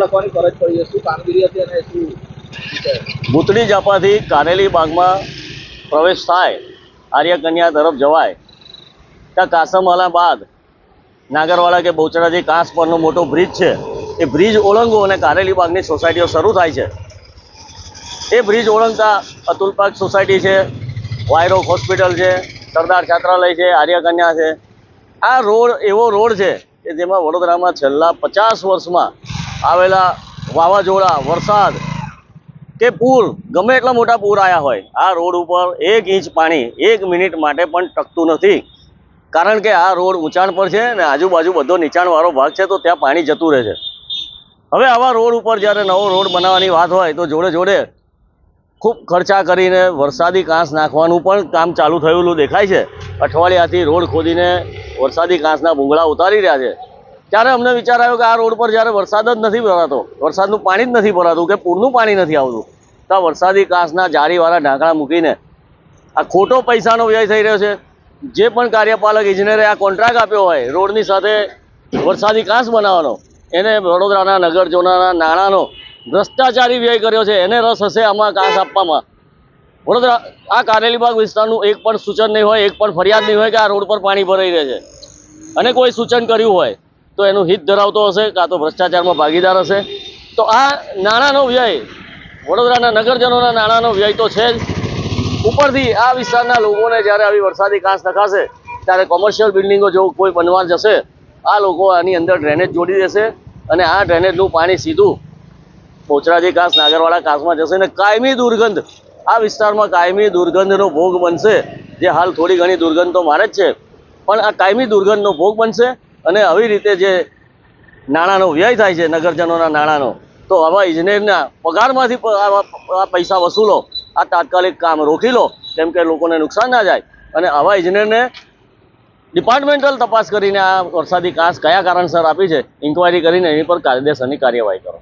લખવાની ફરજ પડી છે, શું કામગીરી હતી અને શું ભૂતળી ઝાપાથી કારેલી બાગમાં પ્રવેશ થાય, આર્ય કન્યા તરફ જવાય ત્યાં કાસમવાલા બાદ નાગરવાડા કે બહુચરાજી કાંસ પરનો મોટો બ્રિજ છે, એ બ્રિજ ઓળંગો અને કારેલી બાગની સોસાયટીઓ શરૂ થાય છે। એ બ્રિજ ઓળંગતા અતુલ પાર્ક સોસાયટી છે, વાયરોક હોસ્પિટલ છે, સરદાર છાત્રાલય છે, આર્ય કન્યા છે। આ રોડ એવો રોડ છે કે જેમાં વડોદરામાં છેલ્લા 50 વર્ષમાં આવેલા વાવાઝોડા, વરસાદ કે પૂર, ગમે એટલા મોટા પૂર આવ્યા હોય, આ રોડ ઉપર 1 ઇંચ પાણી 1 મિનિટ માટે પણ ટકતું નથી। કારણ કે આ રોડ ઊંચાણ પર છે ને આજુબાજુ બધો નીચાણવાળો ભાગ છે, તો ત્યાં પાણી જતું રહે છે। હવે આવા રોડ ઉપર જ્યારે નવો રોડ બનાવવાની વાત હોય તો જોડે જોડે ખૂબ ખર્ચા કરીને વરસાદી કાંસ નાખવાનું પણ કામ ચાલુ થયેલું દેખાય છે। અઠવાડિયાથી રોડ ખોદીને વરસાદી કાંસના ભૂંગળા ઉતારી રહ્યા છે। ત્યારે અમને વિચાર આવ્યો કે આ રોડ પર જ્યારે વરસાદ જ નથી ભરાતો, વરસાદનું પાણી જ નથી ભરાતું કે પૂરનું પાણી નથી આવતું, તો આ વરસાદી કાંસના જાળીવાળા ઢાંકણા મૂકીને આ ખોટો પૈસાનો વ્યય થઈ રહ્યો છે। જે પણ કાર્યપાલક ઇજનેરે આ કોન્ટ્રાક્ટ આપ્યો હોય રોડની સાથે વરસાદી કાંસ બનાવવાનો, એને વડોદરાના નગરજનોના નાણાંનો ભ્રષ્ટાચારી વ્યય કર્યો છે। એને રસ હશે આમાં કાંસ આપવામાં। વડોદરા આ કારેલીબાગ વિસ્તારનું એક પણ સૂચન નહીં હોય, એક પણ ફરિયાદ નહીં હોય કે આ રોડ પર પાણી ભરાઈ રહે છે, અને કોઈ સૂચન કર્યું હોય તો એનું હિત ધરાવતો હશે કાં તો ભ્રષ્ટાચારમાં ભાગીદાર હશે। તો આ નાણાંનો વ્યય, વડોદરાના નગરજનોના નાણાંનો વ્યય તો છે જ, ઉપરથી આ વિસ્તારના લોકોને જ્યારે આવી વરસાદી કાંસ નખાશે ત્યારે કોમર્શિયલ બિલ્ડિંગો જો કોઈ બનવા જશે, આ લોકો આની અંદર ડ્રેનેજ જોડી દેશે અને આ ડ્રેનેજનું પાણી સીધું બહુચરાજી કાંસ, નાગરવાડા કાંસમાં જશે ને કાયમી દુર્ગંધ, આ વિસ્તારમાં કાયમી દુર્ગંધનો ભોગ બનશે। જે હાલ થોડી ઘણી દુર્ગંધ તો મારે જ છે, પણ આ કાયમી દુર્ગંધનો ભોગ બનશે। અને આવી રીતે જે નાણાંનો વ્યય થાય છે નગરજનોના નાણાંનો, તો આવા ઇજનેરના પગારમાંથી આ પૈસા વસૂલો, આ તાત્કાલિક કામ રોકી લો, કેમ કે લોકોને નુકસાન ના જાય। અને આવા ઇજનેરને ડિપાર્ટમેન્ટલ તપાસ કરીને આ વરસાદી કાંસ કયા કારણસર આપી છે, ઇન્ક્વાયરી કરીને એની પર કાયદેસરની કાર્યવાહી કરો।